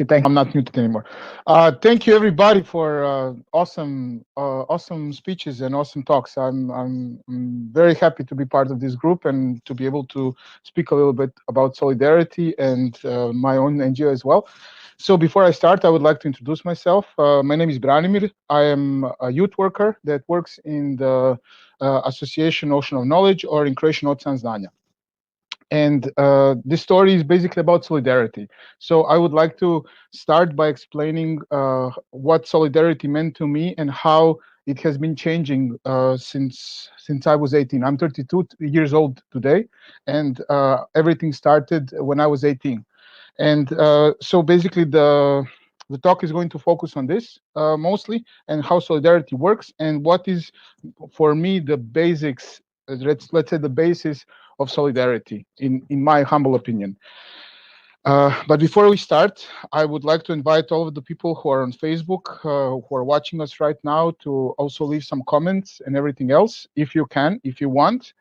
Thank you. I'm not muted anymore. Thank you, everybody, for awesome speeches and awesome talks. I'm very happy to be part of this group and to be able to speak a little bit about solidarity and my own NGO as well. So before I start, I would like to introduce myself. My name is Branimir. I am a youth worker that works in the Association Ocean of Knowledge, or in Croatian Ocean Znanja. And this story is basically about solidarity. So I would like to start by explaining what solidarity meant to me and how it has been changing since I was 18. I'm 32 years old today, and everything started when I was 18. And so basically the talk is going to focus on this mostly, and how solidarity works, and what is, for me, the basics, let's say the basis of solidarity, in my humble opinion. But before we start, I would like to invite all of the people who are on Facebook, who are watching us right now, to also leave some comments and everything else, if you can, if you want,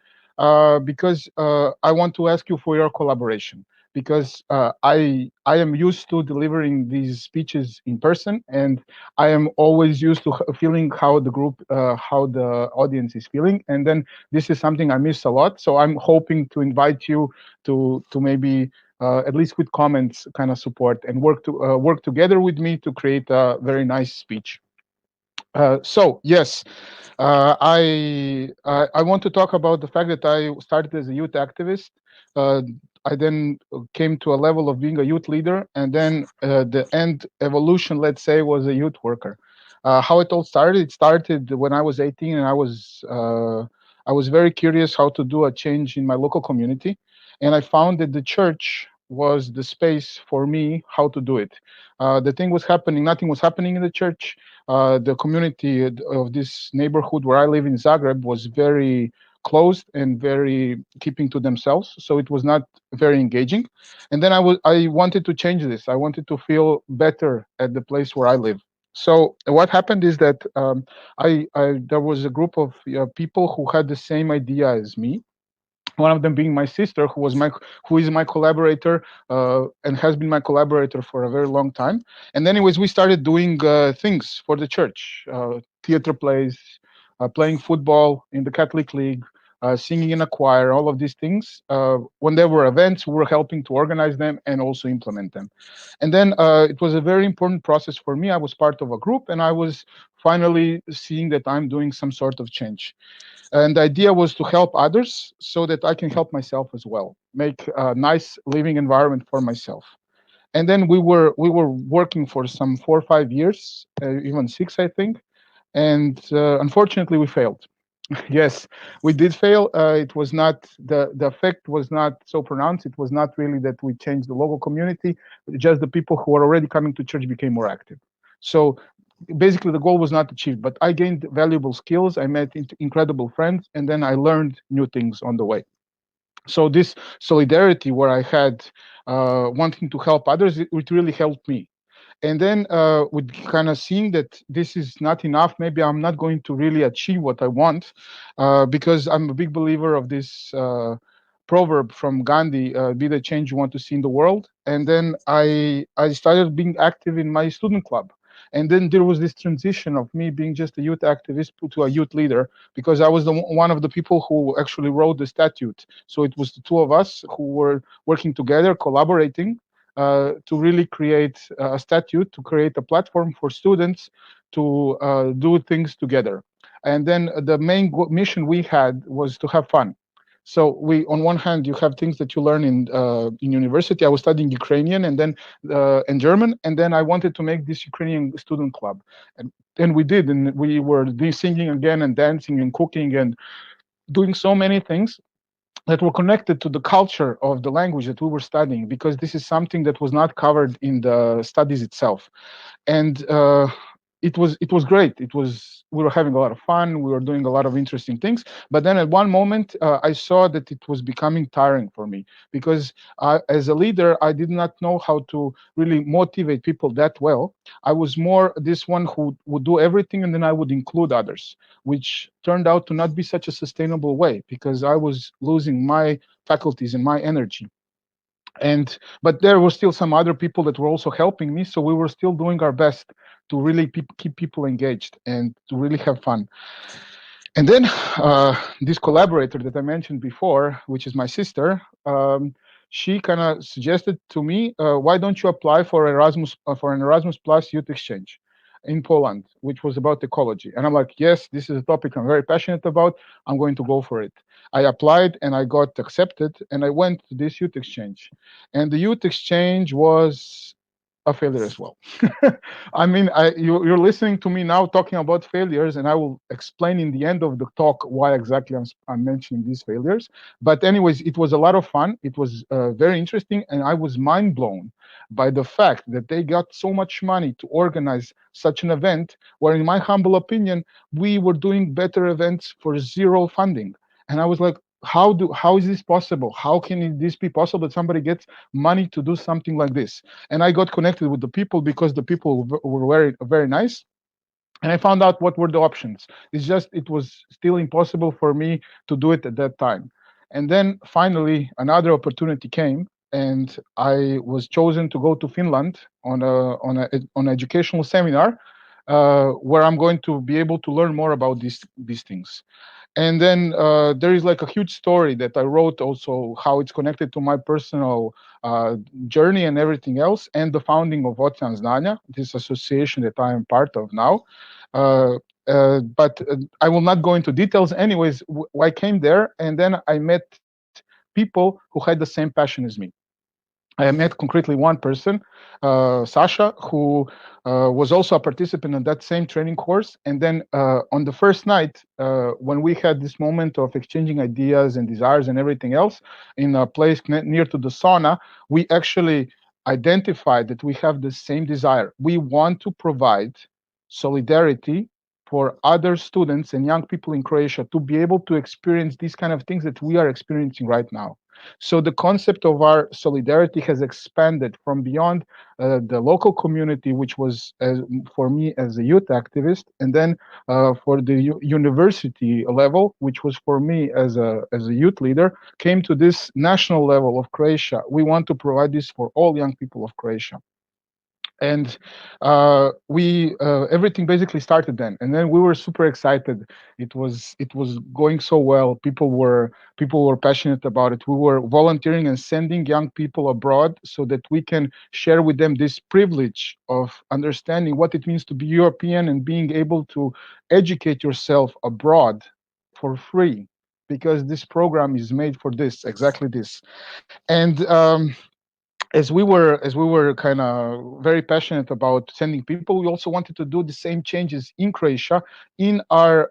because I want to ask you for your collaboration. Because I am used to delivering these speeches in person, and I am always used to feeling how the group, how the audience is feeling, and then this is something I miss a lot. So I'm hoping to invite you to maybe at least with comments, kind of support and work together with me to create a very nice speech. So yes, I want to talk about the fact that I started as a youth activist. Uh, I then came to a level of being a youth leader, and then the end evolution, let's say, was a youth worker. How it all started? It started when I was 18, and I was very curious how to do a change in my local community, and I found that the church was the space for me how to do it. The thing was happening, nothing was happening in the church. The community of this neighborhood where I live in Zagreb was very closed and very keeping to themselves, so it was not very engaging. And then I wanted to change this. I wanted to feel better at the place where I live. So what happened is that there was a group of people who had the same idea as me. One of them being my sister, who is my collaborator, and has been my collaborator for a very long time. And anyways, we started doing things for the church, theater plays, playing football in the Catholic League, singing in a choir, all of these things. When there were events, we were helping to organize them and also implement them. And then it was a very important process for me. I was part of a group, and I was finally seeing that I'm doing some sort of change. And the idea was to help others so that I can help myself as well, make a nice living environment for myself. And then we were working for some 4 or 5 years, even 6, I think. And unfortunately, we failed. Yes, we did fail. It was not, the effect was not so pronounced. It was not really that we changed the local community. Just the people who were already coming to church became more active. So basically the goal was not achieved, but I gained valuable skills. I met incredible friends, and then I learned new things on the way. So this solidarity where I had wanting to help others, it really helped me. And then with kind of seeing that this is not enough, maybe I'm not going to really achieve what I want, because I'm a big believer of this proverb from Gandhi, be the change you want to see in the world. And then I started being active in my student club. And then there was this transition of me being just a youth activist to a youth leader, because I was one of the people who actually wrote the statute. So it was the two of us who were working together, collaborating, to really create a statute, to create a platform for students to do things together. And then the main mission we had was to have fun. So we, on one hand, you have things that you learn in university. I was studying Ukrainian and then and German, and then I wanted to make this Ukrainian student club, and we did, and we were singing again and dancing and cooking and doing so many things that were connected to the culture of the language that we were studying, because this is something that was not covered in the studies itself. And it was great. We were having a lot of fun. We were doing a lot of interesting things. But then at one moment, I saw that it was becoming tiring for me, because as a leader, I did not know how to really motivate people that well. I was more this one who would do everything, and then I would include others, which turned out to not be such a sustainable way, because I was losing my faculties and my energy. And but there were still some other people that were also helping me, so we were still doing our best to really keep people engaged and to really have fun. And then this collaborator that I mentioned before, which is my sister, she kind of suggested to me, why don't you apply for Erasmus for an Erasmus Plus youth exchange in Poland, which was about ecology. And I'm like, yes, this is a topic I'm very passionate about. I'm going to go for it. I applied and I got accepted, and I went to this youth exchange. And the youth exchange was a failure as well. I mean, you're listening to me now talking about failures, and I will explain in the end of the talk why exactly I'm mentioning these failures. But anyways, it was a lot of fun. It was very interesting, and I was mind blown by the fact that they got so much money to organize such an event, where, in my humble opinion, we were doing better events for zero funding. And I was like, how is this possible? How can this be possible that somebody gets money to do something like this? And I got connected with the people because the people were very nice, and I found out what were the options. It's just it was still impossible for me to do it at that time. And then finally another opportunity came, and I was chosen to go to Finland on an educational seminar, where I'm going to be able to learn more about these things. And then there is like a huge story that I wrote also, how it's connected to my personal journey and everything else, and the founding of Ocean Znanja, this association that I am part of now. But I will not go into details. Anyways, I came there, and then I met people who had the same passion as me. I met concretely one person, Sasha, who was also a participant in that same training course. And then on the first night, when we had this moment of exchanging ideas and desires and everything else in a place near to the sauna, we actually identified that we have the same desire. We want to provide solidarity for other students and young people in Croatia to be able to experience these kind of things that we are experiencing right now. So the concept of our solidarity has expanded from beyond the local community, which was for me as a youth activist, and then for the university level, which was for me as a youth leader, came to this national level of Croatia. We want to provide this for all young people of Croatia. And we everything basically started then, and then we were super excited. It was going so well. People were passionate about it. We were volunteering and sending young people abroad so that we can share with them this privilege of understanding what it means to be European and being able to educate yourself abroad for free, because this program is made for this, exactly this. And as we were kind of very passionate about sending people, we also wanted to do the same changes in Croatia, in our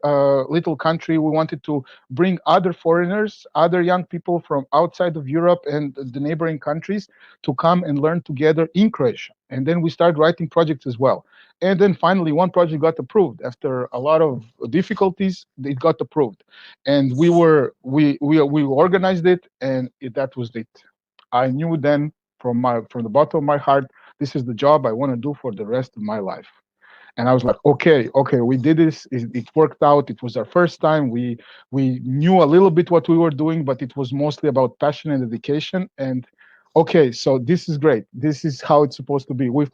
little country. We wanted to bring other foreigners, other young people from outside of Europe and the neighboring countries, to come and learn together in Croatia. And then we started writing projects as well. And then finally one project got approved after a lot of difficulties. It got approved, and we organized it, and that was it. I knew then, from the bottom of my heart, this is the job I want to do for the rest of my life. And I was like, okay, we did this. It worked out. It was our first time. We knew a little bit what we were doing, but it was mostly about passion and dedication. And okay, so this is great. This is how it's supposed to be. We